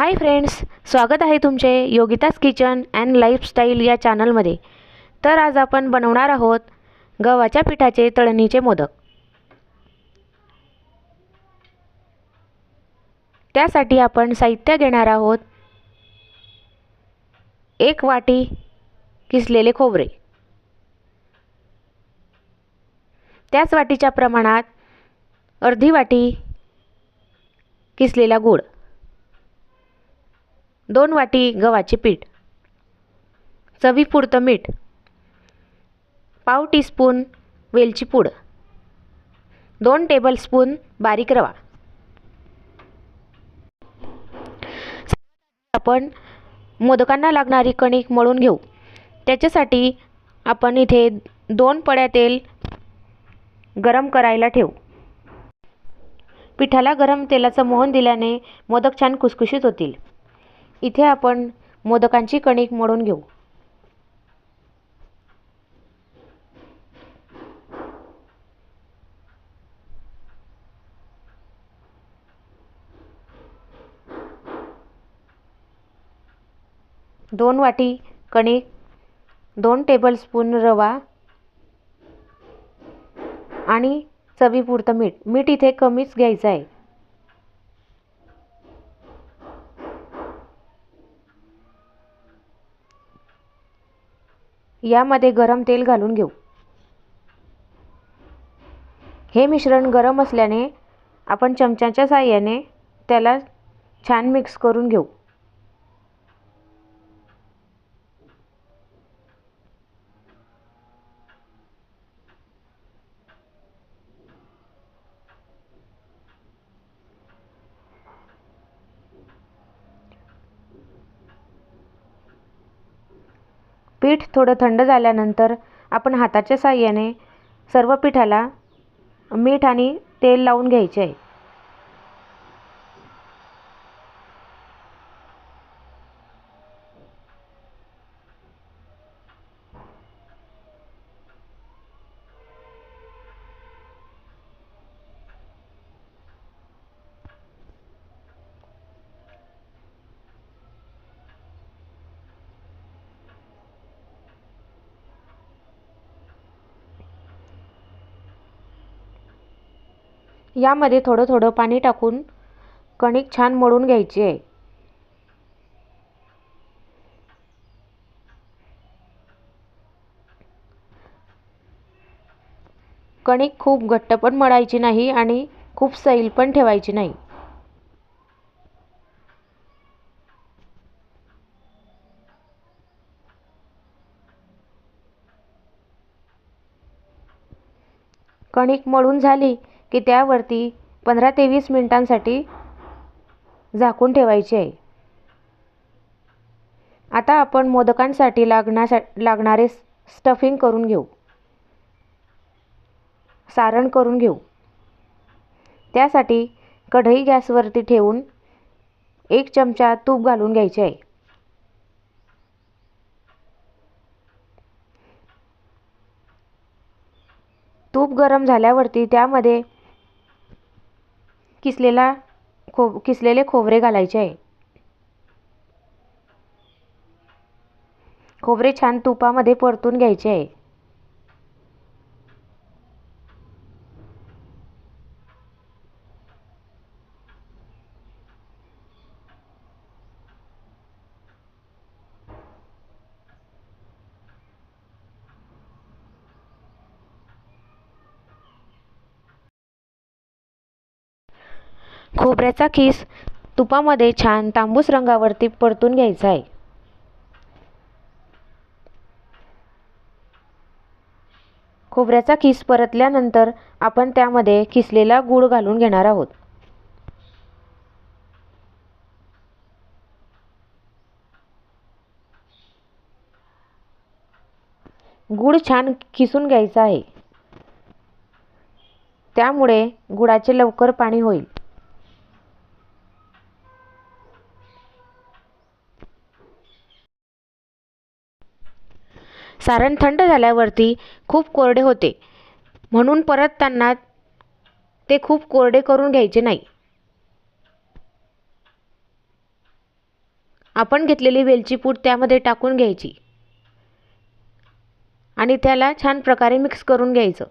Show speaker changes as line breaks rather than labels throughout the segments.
Hi friends, स्वागत आहे तुमचे योगिताज किचन अँड लाईफस्टाईल या चॅनलमध्ये। तर आज आपण बनवणार आहोत गव्हाच्या पिठाचे तळणीचे मोदक। त्यासाठी आपण साहित्य घेणार आहोत 1 वाटी किसलेले खोबरे, त्याच वाटीच्या प्रमाणात अर्धी वाटी किसलेला गूळ, 2 वाटी गव्हाचे पीठ, चवीपुरतं मीठ, पाव टीस्पून वेलची पूड, 2 टेबलस्पून बारीक रवा। आपण मोदकांना लागणारी कणिक मळून घेऊ। त्याच्यासाठी आपण इथे 2 पळ्या तेल गरम करायला ठेवू। पिठाला गरम तेलाचं मोहन दिल्याने मोदक छान खुसखुशीत होतील। इथे आपण मोदकांची कणिक मळून घेऊ। दोन वाटी कणिक, 2 टेबलस्पून रवा आणि चवीपुरतं मीठ। मीठ इथे कमीच घ्यायचं आहे। यामध्ये गरम तेल घालून घेऊ। हे मिश्रण गरम असल्याने आपण चमच्याच्या साहाय्याने त्याला छान मिक्स करून घेऊ। पीठ थोडं थंड झाल्यानंतर आपण हाताच्या साहाय्याने सर्व पिठाला मीठ आणि तेल लावून घ्यायचे आहे। यामध्ये थोडं थोडं पाणी टाकून कणिक छान मळून घ्यायची आहे। कणिक खूप घट्ट पण मळायची नाही आणि खूप सैल पण ठेवायची नाही। कणिक मळून झाली की त्यावरती 15 ते 20 मिनिटांसाठी झाकून ठेवायचे आहे। आता आपण मोदकांसाठी लागणारे स्टफिंग करून घेऊ। सारण करून घेऊ। त्यासाठी कढई गॅसवरती ठेवून 1 चमचा तूप घालून घ्यायचे आहे। तूप गरम झाल्यावरती त्यामध्ये किसलेले खोबरे घालायचे आहे। खोबरे छान तुपामध्ये परतून घ्यायचे आहे। खोबऱ्याचा खीस तुपामध्ये छान तांबूस रंगावरती परतून घ्यायचा आहे। खोबऱ्याचा खीस परतल्यानंतर आपण त्यामध्ये किसलेला गूळ घालून घेणार आहोत। गूळ छान किसून घ्यायचा आहे, त्यामुळे गुळाचे लवकर पाणी होईल। सारण थंड झाल्यावरती खूप कोरडे होते, म्हणून परतताना ते खूप कोरडे करून घ्यायचे नाही। आपण घेतलेली वेलची पूड त्यामध्ये टाकून घ्यायची आणि त्याला छान प्रकारे मिक्स करून घ्यायचं।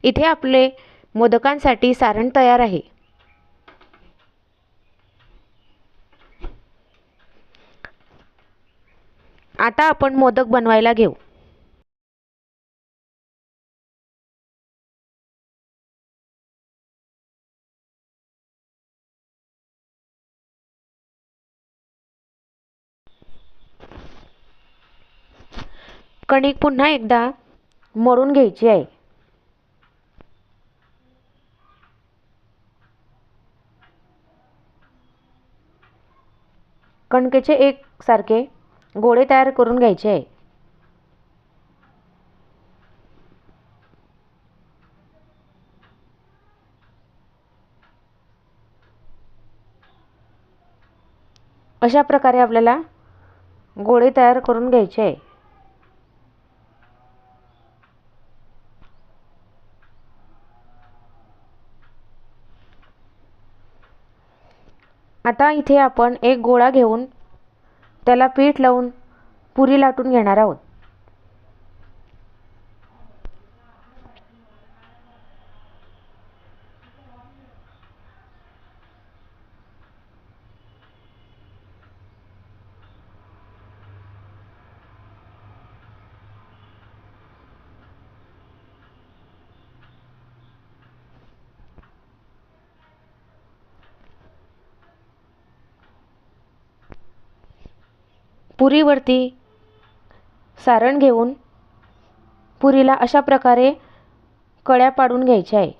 इथे आपले मोदकांसाठी सारण तयार आहे। आता आपण मोदक बनवायला घेऊ। कणिक पुन्हा एकदा मळून घ्यायची आहे। कणकेचे एकसारखे गोळे तयार करून घ्यायचे आहे। अशा प्रकारे आपल्याला गोळे तयार करून घ्यायचे आहे। आता इथे आपण एक गोळा घेऊन त्याला पीठ लावून पुरी लाटून घेणार आहोत। पुरीवरती सारण घेऊन पुरीला अशा प्रकारे कळ्या पाडून घ्यायच्या आहे।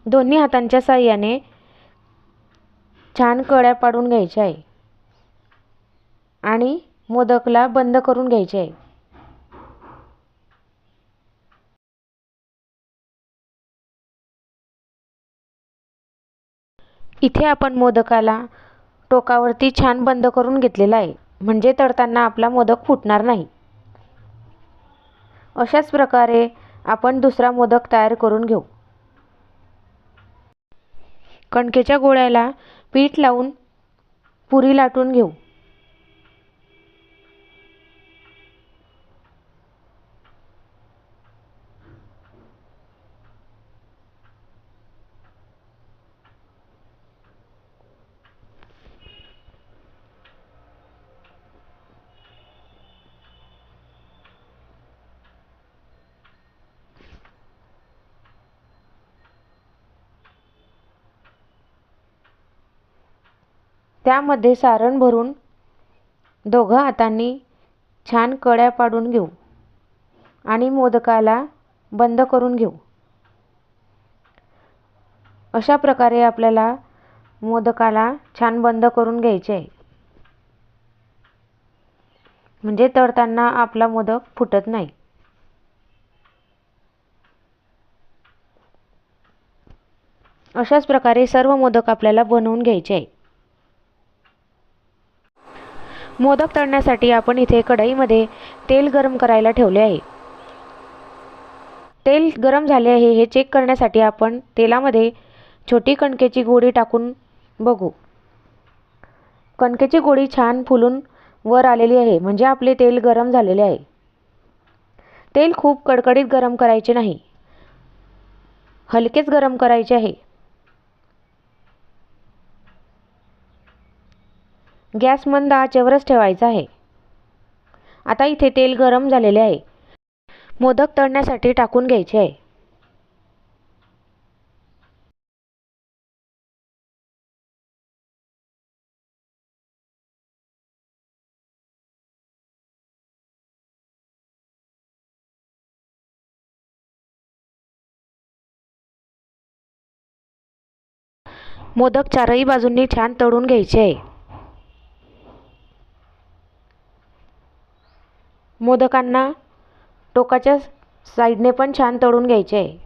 दोन्ही हातांच्या साहाय्याने छान कळ्या पाडून घ्यायच्या आहे आणि मोदकला बंद करून घ्यायचे आहे। इथे आपण मोदकाला टोकावरती छान बंद करून घेतलेला आहे, म्हणजे तळताना आपला मोदक फुटणार नाही। अशाच प्रकारे आपण दुसरा मोदक तयार करून घेऊ। कणकेच्या गोळ्याला पीठ लावून पुरी लाटून घेऊ। त्यामध्ये सारण भरून दोघं हातांनी छान कळ्या पाडून घेऊ आणि मोदकाला बंद करून घेऊ। अशा प्रकारे आपल्याला मोदकाला छान बंद करून घ्यायचे आहे, म्हणजे तळताना आपला मोदक फुटत नाही। अशाच प्रकारे सर्व मोदक आपल्याला बनवून घ्यायचे आहे। मोदक तळण्यासाठी आपण इथे कढईमध्ये तेल गरम करायला ठेवले आहे। तेल गरम झाले आहे हे चेक करण्यासाठी आपण तेलामध्ये छोटी कणकेची गोळी टाकून बघू। कणकेची गोळी छान फुलून वर आलेली आहे, म्हणजे आपले तेल गरम झालेले आहे। तेल खूप कडकडीत गरम करायचे नाही, हलकेच गरम करायचे आहे। गॅस मंद आचेवरच ठेवायचा आहे। आता इथे तेल गरम झालेले आहे, मोदक तळण्यासाठी टाकून घ्यायचे आहे। मोदक चारही बाजूंनी छान तळून घ्यायचे आहे। मोदकांना टोकाच्या साईडने पण छान तळून घ्यायचे आहे।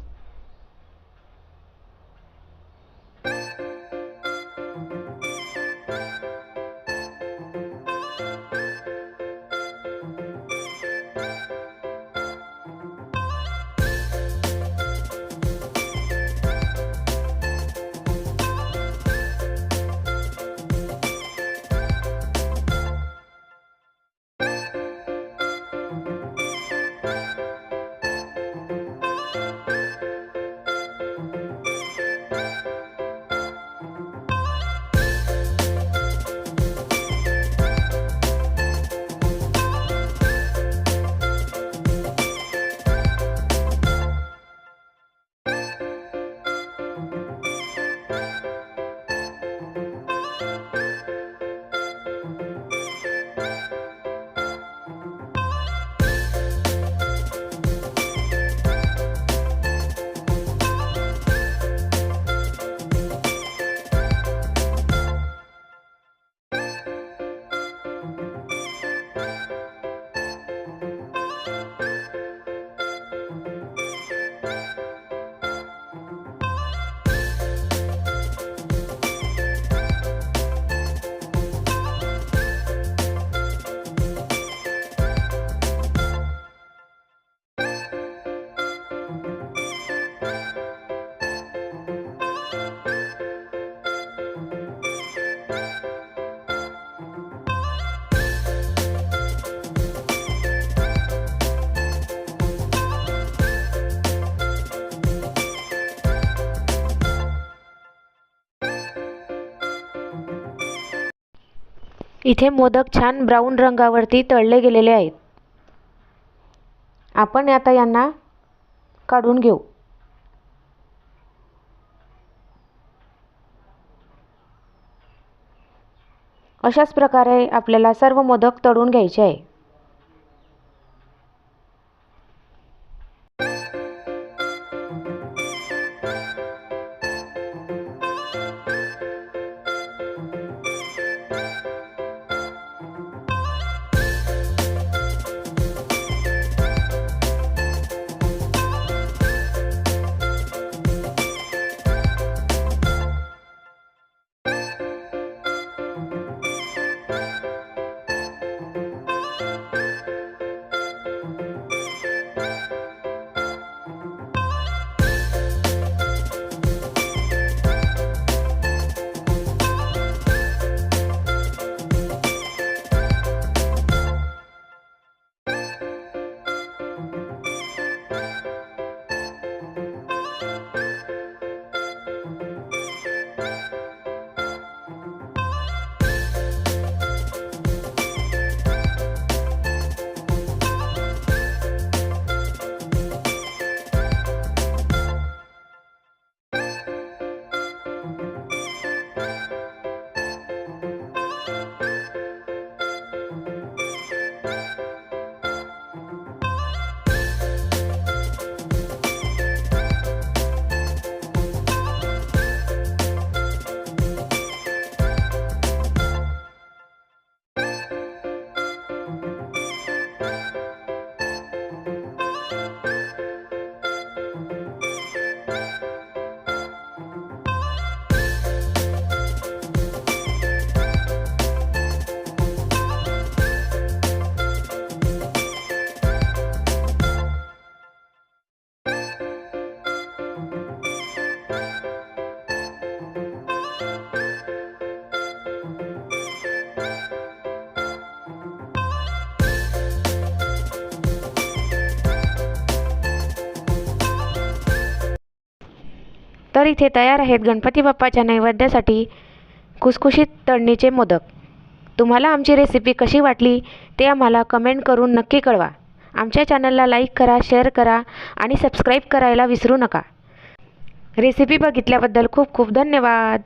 इथे मोदक छान ब्राऊन रंगावरती तळले गेलेले आहेत. आपण आता यांना काढून घेऊ. अशाच प्रकारे आपल्याला सर्व मोदक तळून घ्यायचे आहे. तर इथे तयार आहेत गणपती बाप्पाच्या नैवेद्यासाठी खुसखुशीत तळणीचे मोदक. तुम्हाला आमची रेसिपी कशी वाटली ते आम्हाला कमेंट करून नक्की कळवा. आमच्या चॅनलला लाईक करा, शेअर करा आणि सबस्क्राईब करायला विसरू नका. रेसिपी बघितल्याबद्दल खूप खूप धन्यवाद.